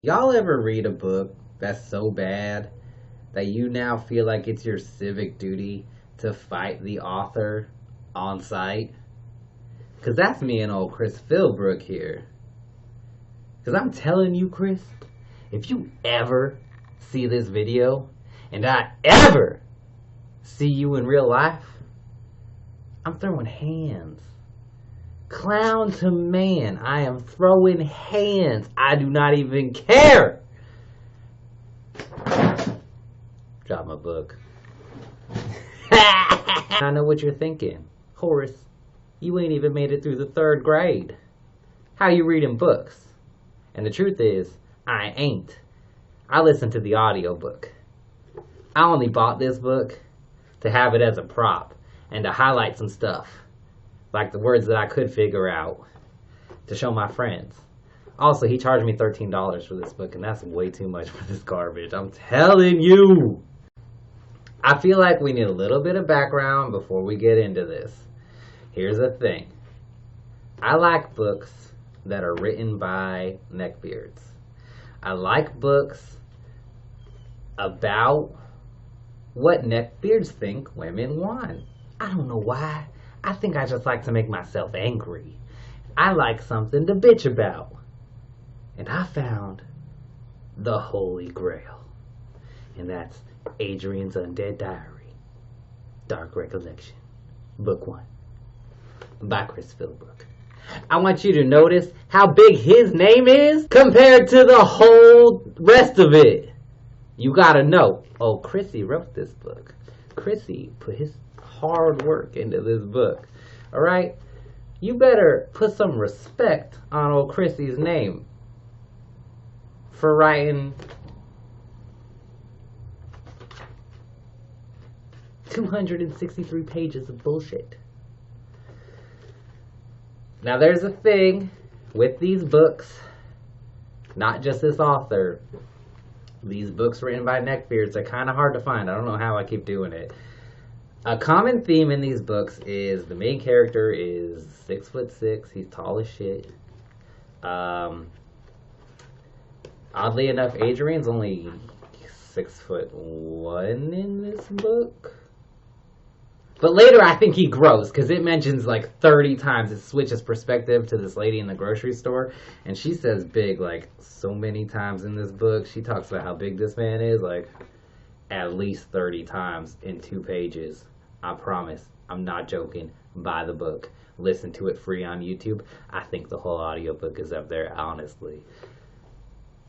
Y'all ever read a book that's so bad that you now feel like it's your civic duty to fight the author on site? Because that's me and old Chris Philbrook here. Because I'm telling you, Chris, if you ever see this video and I ever see you in real life, I'm throwing hands. Clown to man, I am throwing hands. I do not even care. Drop my book. I know what you're thinking. Horace, you ain't even made it through the 3rd grade. How you reading books? And the truth is, I ain't. I listened to the audiobook. I only bought this book to have it as a prop and to highlight some stuff, like the words that I could figure out, to show my friends. Also, he charged me $13 for this book, and that's way too much for this garbage. I'm telling you. I feel like we need a little bit of background before we get into this. Here's the thing. I like books that are written by neckbeards. I like books about what neckbeards think women want. I don't know why. I think I just like to make myself angry. I like something to bitch about. And I found the Holy Grail. And that's Adrian's Undead Diary, Dark Recollection, Book 1, by Chris Philbrook. I want you to notice how big his name is compared to the whole rest of it. You gotta know, oh, Chrissy wrote this book. Chrissy put his hard work into this book. Alright? You better put some respect on old Chrissy's name for writing 263 pages of bullshit. Now there's a thing with these books, not just this author. These books written by neckbeards are kind of hard to find. I don't know how I keep doing it. A common theme in these books is the main character is 6'6". He's tall as shit. Oddly enough, Adrian's only 6'1" in this book. But later I think he grows, because it mentions like 30 times. It switches perspective to this lady in the grocery store, and she says big like so many times in this book. She talks about how big this man is, like at least 30 times in 2 pages. I promise. I'm not joking. Buy the book. Listen to it free on YouTube. I think the whole audiobook is up there, honestly.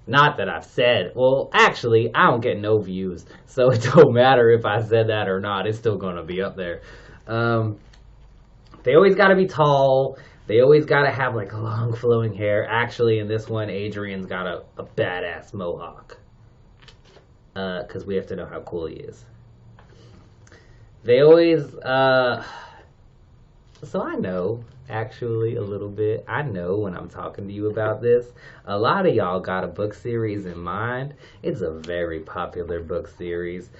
Not that I've said, well, actually, I don't get no views, so it don't matter if I said that or not. It's still going to be up there. They always got to be tall. They always got to have, like, long flowing hair. Actually, in this one, Adrian's got a badass mohawk. Because we have to know how cool he is. They always, so I know, actually, a little bit. I know when I'm talking to you about this. A lot of y'all got a book series in mind. It's a very popular book series.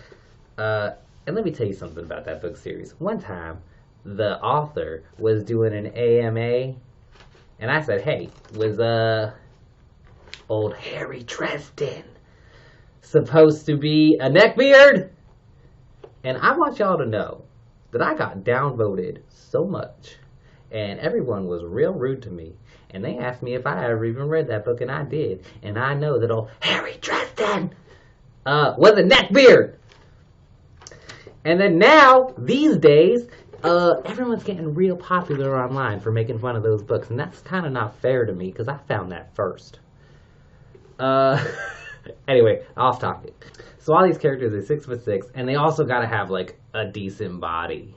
And let me tell you something about that book series. One time, the author was doing an AMA, and I said, hey, was old Harry Dresden supposed to be a neckbeard? And I want y'all to know that I got downvoted so much, and everyone was real rude to me, and they asked me if I ever even read that book, and I did. And I know that old Harry Dresden was a neckbeard. And then now, these days, everyone's getting real popular online for making fun of those books, and that's kind of not fair to me, because I found that first. Anyway, off topic. So all these characters are 6'6", and they also gotta have, like, a decent body.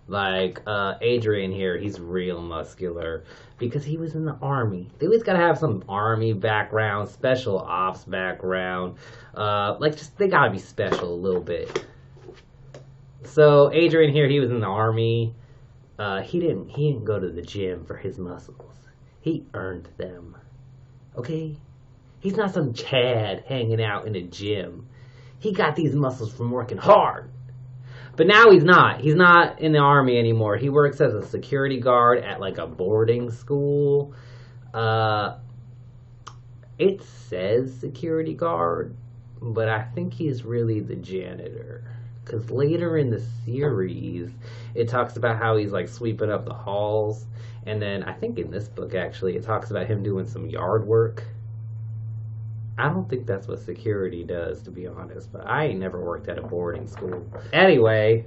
Like, Adrian here, he's real muscular, because he was in the army. They always gotta have some army background, special ops background. Like, just, they gotta be special a little bit. So, Adrian here, he was in the army. He didn't go to the gym for his muscles. He earned them. Okay? He's not some Chad hanging out in a gym. He got these muscles from working hard. But now he's not. He's not in the army anymore. He works as a security guard at like a boarding school. It says security guard, but I think he's really the janitor. Because later in the series, it talks about how he's like sweeping up the halls. And then I think in this book, actually, it talks about him doing some yard work. I don't think that's what security does, to be honest. But I ain't never worked at a boarding school. Anyway,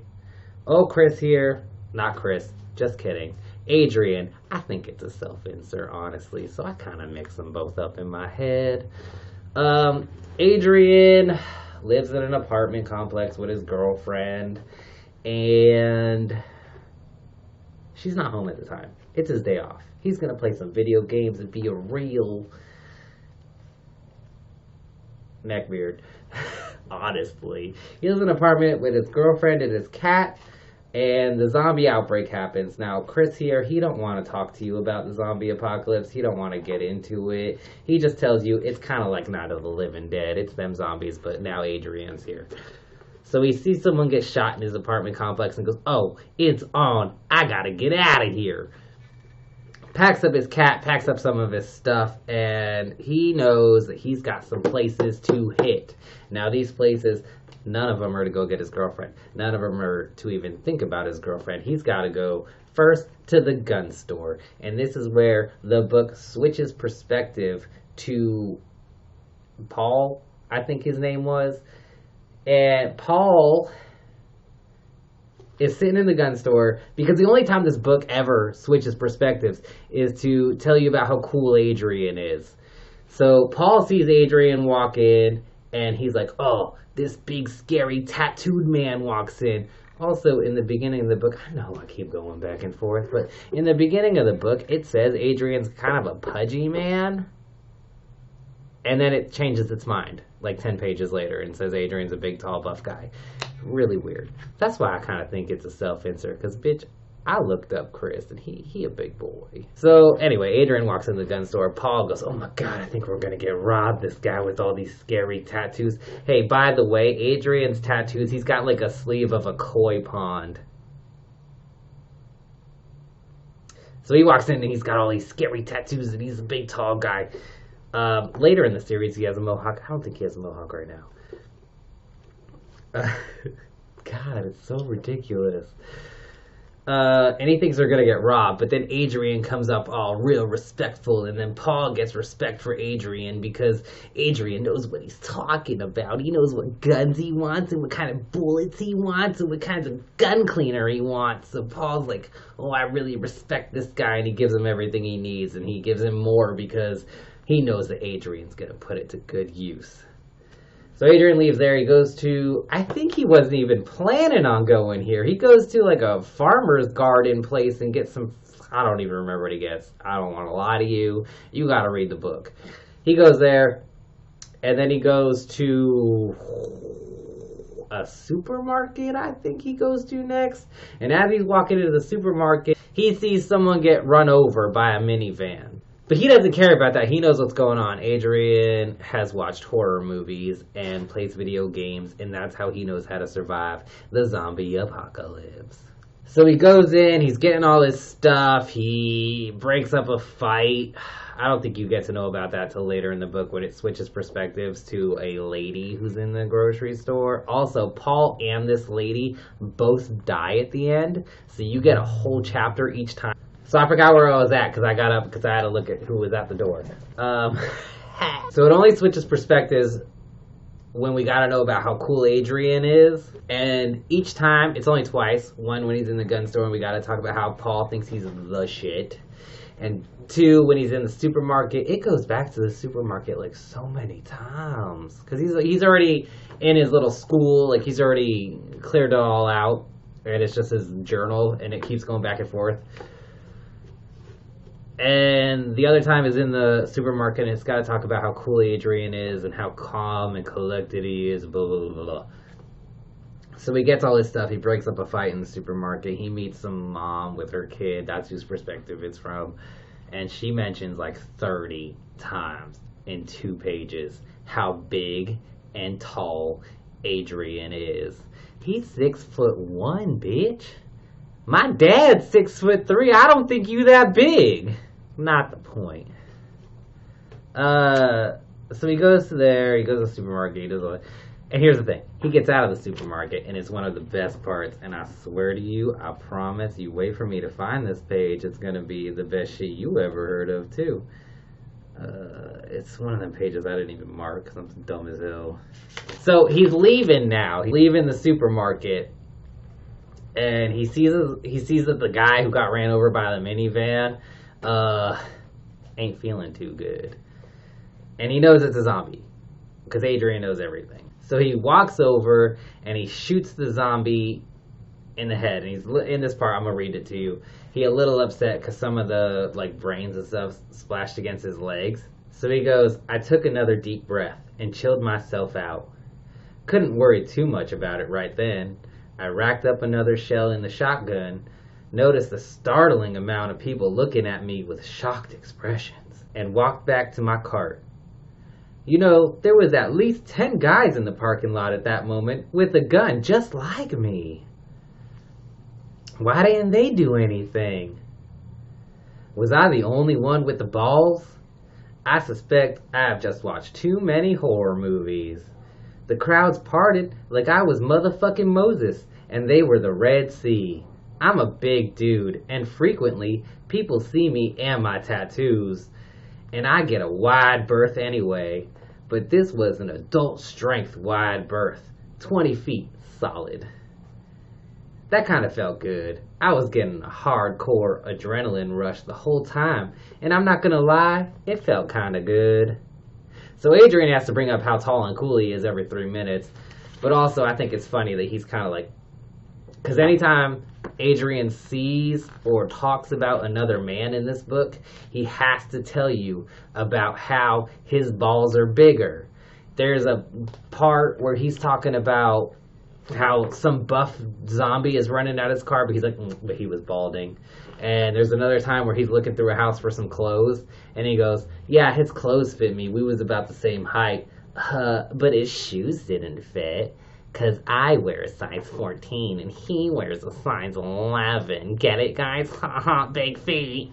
Chris here. Not Chris, just kidding. Adrian, I think it's a self-insert, honestly. So I kind of mix them both up in my head. Adrian lives in an apartment complex with his girlfriend, and she's not home at the time. It's his day off. He's gonna play some video games and be a real neckbeard. Honestly, he lives in an apartment with his girlfriend and his cat, and the zombie outbreak happens. Now, Chris here, he don't want to talk to you about the zombie apocalypse. He don't want to get into it. He just tells you it's kind of like Night of the Living Dead. It's them zombies, but now Adrian's here. So he sees someone get shot in his apartment complex and goes, oh, it's on. I gotta get out of here. Packs up his cat, packs up some of his stuff, and he knows that he's got some places to hit. Now, these places, none of them are to go get his girlfriend. None of them are to even think about his girlfriend. He's got to go first to the gun store. And this is where the book switches perspective to Paul, I think his name was. And Paul is sitting in the gun store because the only time this book ever switches perspectives is to tell you about how cool Adrian is. So Paul sees Adrian walk in and he's like, oh, this big, scary, tattooed man walks in. Also, in the beginning of the book, I know I keep going back and forth, but in the beginning of the book, it says Adrian's kind of a pudgy man. And then it changes its mind, like 10 pages later, and says Adrian's a big, tall, buff guy. Really weird. That's why I kind of think it's a self-insert, because, bitch, I looked up Chris, and he a big boy. So, anyway, Adrian walks in the gun store. Paul goes, oh my god, I think we're gonna get robbed, this guy with all these scary tattoos. Hey, by the way, Adrian's tattoos, he's got like a sleeve of a koi pond. So he walks in and he's got all these scary tattoos, and he's a big, tall guy. Later in the series, he has a mohawk. I don't think he has a mohawk right now. God, it's so ridiculous. And he thinks they're going to get robbed, but then Adrian comes up all real respectful, and then Paul gets respect for Adrian because Adrian knows what he's talking about. He knows what guns he wants and what kind of bullets he wants and what kinds of gun cleaner he wants. So Paul's like, oh, I really respect this guy, and he gives him everything he needs, and he gives him more because he knows that Adrian's going to put it to good use. So Adrian leaves there. He goes to, I think he wasn't even planning on going here. He goes to like a farmer's garden place and gets some, I don't even remember what he gets. I don't want to lie to you. You got to read the book. He goes there, and then he goes to a supermarket, I think he goes to next. And as he's walking into the supermarket, he sees someone get run over by a minivan. But he doesn't care about that. He knows what's going on. Adrian has watched horror movies and plays video games, and that's how he knows how to survive the zombie apocalypse. So he goes in, he's getting all his stuff, he breaks up a fight. I don't think you get to know about that till later in the book when it switches perspectives to a lady who's in the grocery store. Also, Paul and this lady both die at the end, so you get a whole chapter each time. So I forgot where I was at because I got up because I had to look at who was at the door. So it only switches perspectives when we got to know about how cool Adrian is. And each time, it's only twice. One, when he's in the gun store and we got to talk about how Paul thinks he's the shit. And two, when he's in the supermarket. It goes back to the supermarket like so many times. Because he's already in his little school. Like he's already cleared it all out. And it's just his journal. And it keeps going back and forth. And the other time is in the supermarket, and it's got to talk about how cool Adrian is and how calm and collected he is, blah, blah, blah, blah. So he gets all this stuff. He breaks up a fight in the supermarket. He meets some mom with her kid. That's whose perspective it's from. And she mentions like 30 times in 2 pages how big and tall Adrian is. He's 6'1", bitch. My dad's 6'3". I don't think you that big. Not the point. So he goes to there, he goes to the supermarket, he does all that. And here's the thing. He gets out of the supermarket, and it's one of the best parts. And I swear to you, I promise you, wait for me to find this page. It's going to be the best shit you ever heard of, too. It's one of them pages I didn't even mark because I'm dumb as hell. So he's leaving now. He's leaving the supermarket. And he sees that the guy who got ran over by the minivan ain't feeling too good. And he knows it's a zombie. Because Adrian knows everything. So he walks over and he shoots the zombie in the head. And he's in this part, I'm going to read it to you. He a little upset because some of the brains and stuff splashed against his legs. So he goes, I took another deep breath and chilled myself out. Couldn't worry too much about it right then. I racked up another shell in the shotgun, noticed the startling amount of people looking at me with shocked expressions, and walked back to my cart. You know, there was at least 10 guys in the parking lot at that moment with a gun just like me. Why didn't they do anything? Was I the only one with the balls? I suspect I have just watched too many horror movies. The crowds parted like I was motherfucking Moses and they were the Red Sea. I'm a big dude and frequently people see me and my tattoos. And I get a wide berth anyway. But this was an adult strength wide berth. 20 feet solid. That kind of felt good. I was getting a hardcore adrenaline rush the whole time. And I'm not gonna lie, it felt kind of good. So Adrian has to bring up how tall and cool he is every 3 minutes. But also I think it's funny that he's kind of like... Because anytime Adrian sees or talks about another man in this book, he has to tell you about how his balls are bigger. There's a part where he's talking about how some buff zombie is running out of his car, but he's like, but he was balding. And there's another time where he's looking through a house for some clothes, and he goes, yeah, his clothes fit me. We was about the same height, but his shoes didn't fit. Because I wear a size 14 and he wears a size 11. Get it, guys? Haha, big feet.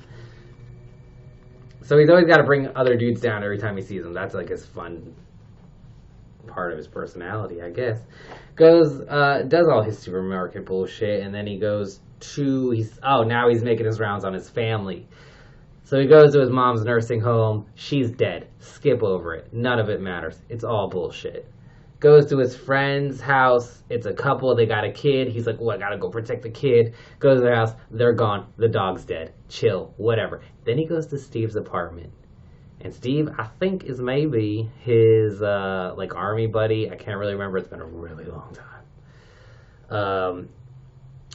So he's always got to bring other dudes down every time he sees them. That's like his fun part of his personality, I guess. Does all his supermarket bullshit, and then he goes to, now he's making his rounds on his family. So he goes to his mom's nursing home. She's dead. Skip over it. None of it matters. It's all bullshit. Goes to his friend's house. It's a couple. They got a kid. He's like, I gotta go protect the kid. Goes to their house. They're gone. The dog's dead. Chill. Whatever. Then he goes to Steve's apartment. And Steve, I think, is maybe his, army buddy. I can't really remember. It's been a really long time.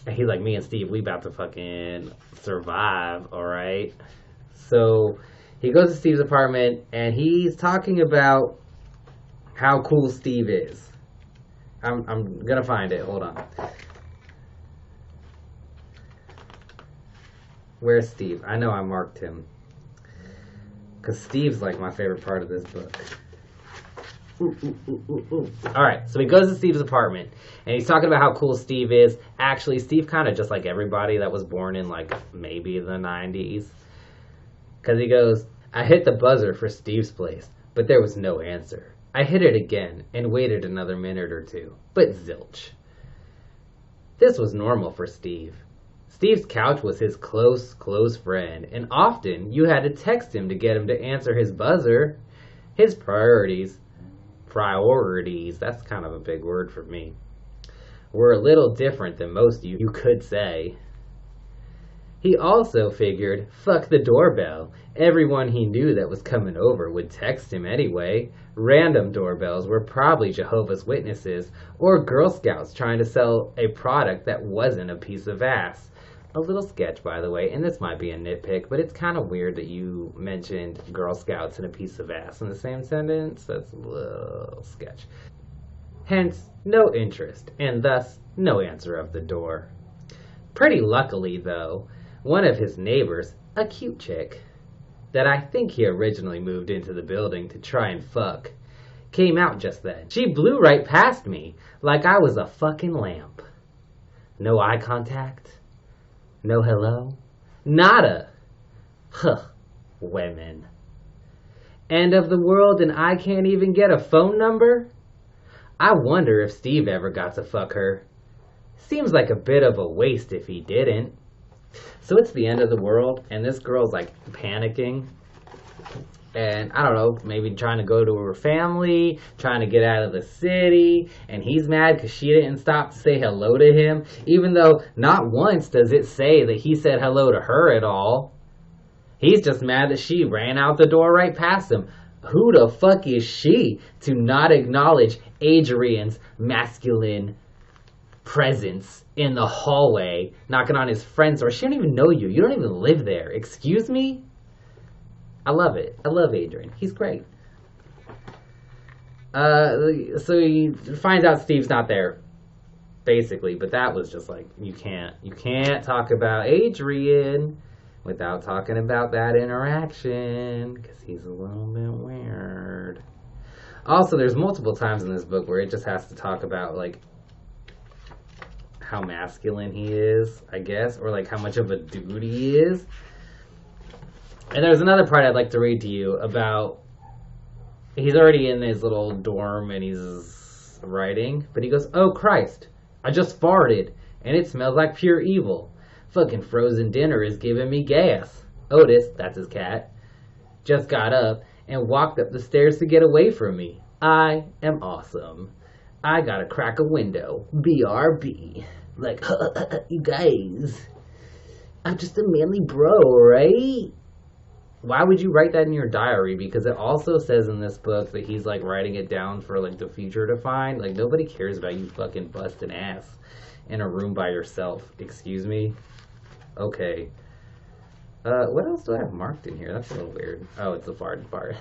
And he's like, me and Steve, we about to fucking survive, alright? So, he goes to Steve's apartment, and he's talking about how cool Steve is. I'm gonna find it. Hold on. Where's Steve? I know I marked him. Because Steve's like my favorite part of this book. Alright, so he goes to Steve's apartment. And he's talking about how cool Steve is. Actually, Steve kind of just like everybody that was born in maybe the 90s. Because he goes, I hit the buzzer for Steve's place. But there was no answer. I hit it again and waited another minute or two, but zilch. This was normal for Steve. Steve's couch was his close friend, and often you had to text him to get him to answer his buzzer. His priorities, that's kind of a big word for me, were a little different than most you could say. He also figured, fuck the doorbell. Everyone he knew that was coming over would text him anyway. Random doorbells were probably Jehovah's Witnesses or Girl Scouts trying to sell a product that wasn't a piece of ass. A little sketch, by the way, and this might be a nitpick, but it's kind of weird that you mentioned Girl Scouts and a piece of ass in the same sentence. That's a little sketch. Hence, no interest, and thus, no answer of the door. Pretty luckily, though, one of his neighbors, a cute chick, that I think he originally moved into the building to try and fuck, came out just then. She blew right past me, like I was a fucking lamp. No eye contact. No hello. Nada. Huh. Women. End of the world and I can't even get a phone number? I wonder if Steve ever got to fuck her. Seems like a bit of a waste if he didn't. So it's the end of the world, and this girl's like panicking. And I don't know, maybe trying to go to her family, trying to get out of the city. And he's mad because she didn't stop to say hello to him. Even though not once does it say that he said hello to her at all. He's just mad that she ran out the door right past him. Who the fuck is she to not acknowledge Adrian's masculine presence in the hallway, knocking on his friend's door? She don't even know you. You don't even live there. Excuse me? I love it. I love Adrian. He's great. So he finds out Steve's not there, basically. But that was just like, you can't talk about Adrian without talking about that interaction, because he's a little bit weird. Also, there's multiple times in this book where it just has to talk about, like, how masculine he is, I guess, or, like, how much of a dude he is. And there's another part I'd like to read to you about, he's already in his little dorm and he's writing, but he goes, "Oh, Christ, I just farted, and it smells like pure evil. Fucking frozen dinner is giving me gas. Otis," that's his cat, "just got up and walked up the stairs to get away from me. I am awesome. I gotta crack a window. BRB. Like, you guys, I'm just a manly bro, right?" Why would you write that in your diary? Because it also says in this book that he's, like, writing it down for, like, the future to find. Like, nobody cares about you fucking busting ass in a room by yourself. Excuse me? Okay. What else do I have marked in here? That's a little weird. Oh, it's the farting part.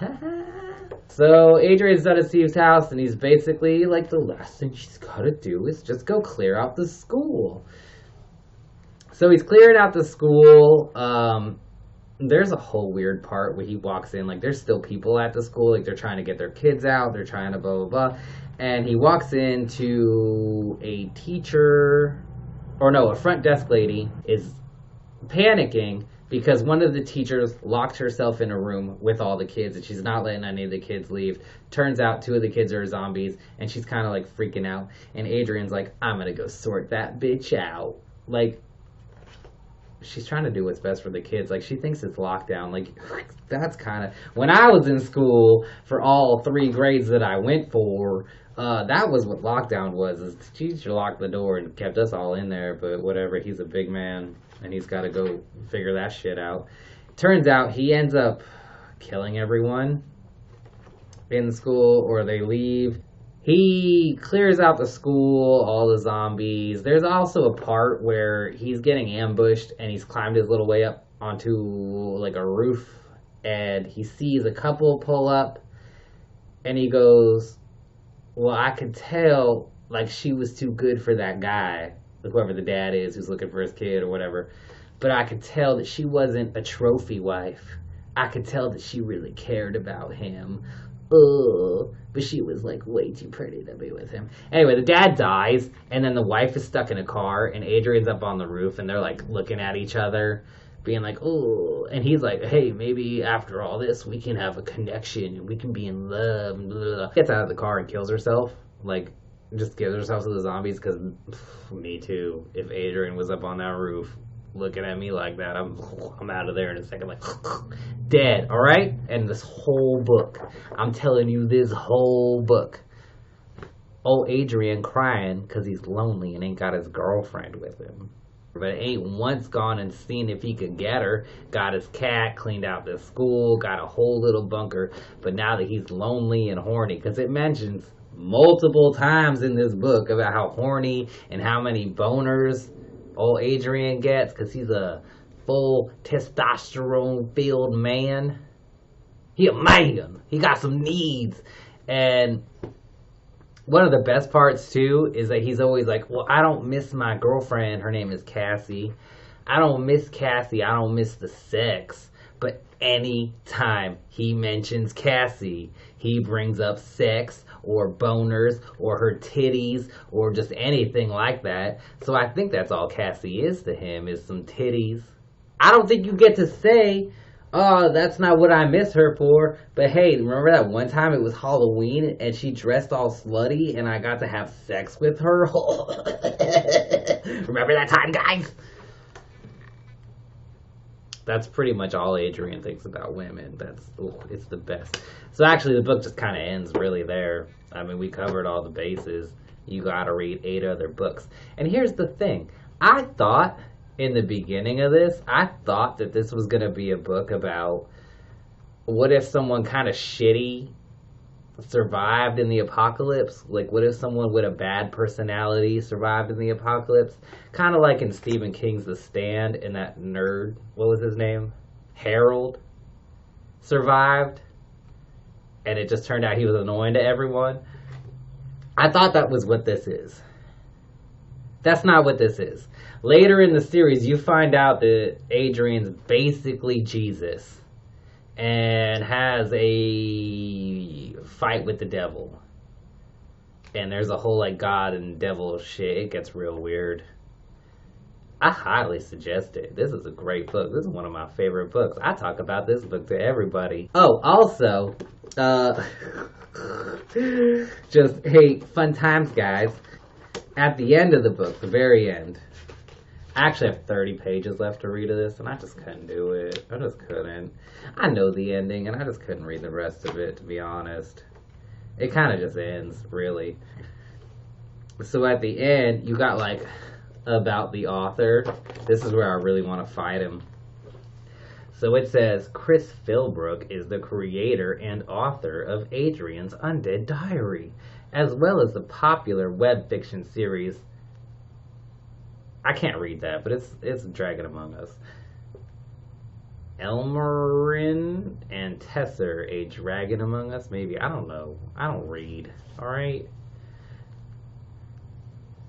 So, Adrian's done at Steve's house, and he's basically like, the last thing she's gotta do is just go clear out the school. So he's clearing out the school. There's a whole weird part where he walks in, like, there's still people at the school, like, they're trying to get their kids out, they're trying to blah, blah, blah. And he walks into a front desk lady is panicking because one of the teachers locked herself in a room with all the kids and she's not letting any of the kids leave. Turns out 2 of the kids are zombies and she's kind of like freaking out. And Adrian's like, "I'm gonna go sort that bitch out." Like, she's trying to do what's best for the kids. Like, she thinks it's lockdown. Like, that's kind of, when I was in school for all 3 grades that I went for, that was what lockdown was, is the teacher locked the door and kept us all in there. But whatever, he's a big man and he's got to go figure that shit out. Turns out he ends up killing everyone in school, or they leave. He clears out the school, all the zombies. There's also a part where he's getting ambushed and he's climbed his little way up onto like a roof and he sees a couple pull up and he goes, "Well, I could tell, like, she was too good for that guy," whoever the dad is who's looking for his kid or whatever. "But I could tell that she wasn't a trophy wife. I could tell that she really cared about him. But she was, like, way too pretty to be with him." Anyway, the dad dies, and then the wife is stuck in a car, and Adrian's up on the roof, and they're, like, looking at each other, being like, "Oh," and he's like, "Hey, maybe after all this, we can have a connection, and we can be in love," and blah, blah, blah. Gets out of the car and kills herself, like, just gives herself to the zombies, because me too, if Adrian was up on that roof looking at me like that, I'm out of there in a second, like, dead, alright? And this whole book, I'm telling you, this whole book, old Adrian crying because he's lonely and ain't got his girlfriend with him. But ain't once gone and seen if he could get her. Got his cat, cleaned out the school, got a whole little bunker. But now that he's lonely and horny, because it mentions multiple times in this book about how horny and how many boners old Adrian gets, because he's a full testosterone-filled man. He a man. He got some needs. And one of the best parts, too, is that he's always like, "Well, I don't miss my girlfriend. Her name is Cassie. I don't miss Cassie. I don't miss the sex." But any time he mentions Cassie, he brings up sex or boners or her titties or just anything like that. So I think that's all Cassie is to him, is some titties. I don't think you get to say, Oh, that's not what I miss her for. But hey, remember that one time it was Halloween and she dressed all slutty and I got to have sex with her? Remember that time, guys? That's pretty much all Adrian thinks about women. It's the best. So actually, the book just kind of ends really there. I mean, we covered all the bases. You gotta read 8 other books. And here's the thing. I thought in the beginning of this, I thought that this was gonna be a book about what if someone kind of shitty survived in the apocalypse. Like, what if someone with a bad personality survived in the apocalypse? Kind of like in Stephen King's The Stand, and that nerd, what was his name? Harold survived, and it just turned out he was annoying to everyone. I thought that was what this is. That's not what this is. Later in the series, you find out that Adrian's basically Jesus and has a fight with the devil. And there's a whole like God and devil shit. It gets real weird. I highly suggest it. This is a great book. This is one of my favorite books. I talk about this book to everybody. Oh, also, just, hey, fun times, guys. At the end of the book, the very end, I actually have 30 pages left to read of this, and I just couldn't do it. I just couldn't. I know the ending, and I just couldn't read the rest of it, to be honest. It kind of just ends, really. So at the end, you got, like, about the author. This is where I really want to fight him. So it says, Chris Philbrook is the creator and author of Adrian's Undead Diary, as well as the popular web fiction series. I can't read that, but it's Dragon Among Us. Elmerin and Tesser, a Dragon Among Us, maybe. I don't know. I don't read. Alright?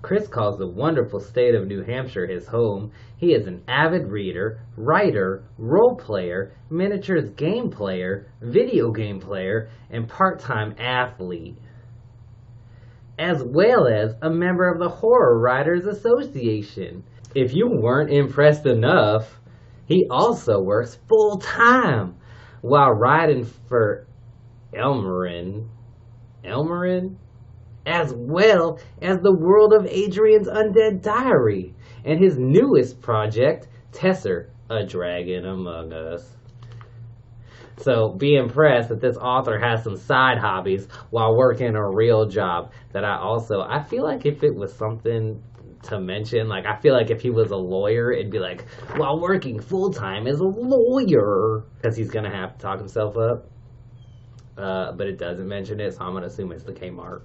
Chris calls the wonderful state of New Hampshire his home. He is an avid reader, writer, role player, miniatures game player, video game player, and part-time athlete, as well as a member of the Horror Writers Association. If you weren't impressed enough, he also works full-time while writing for Elmerin, as well as the world of Adrian's Undead Diary, and his newest project, Tesser, a Dragon Among Us. So be impressed that this author has some side hobbies while working a real job that I feel like if it was something to mention, like I feel like if he was a lawyer, it'd be like, while working full-time as a lawyer, because he's going to have to talk himself up. But it doesn't mention it, so I'm going to assume it's the Kmart.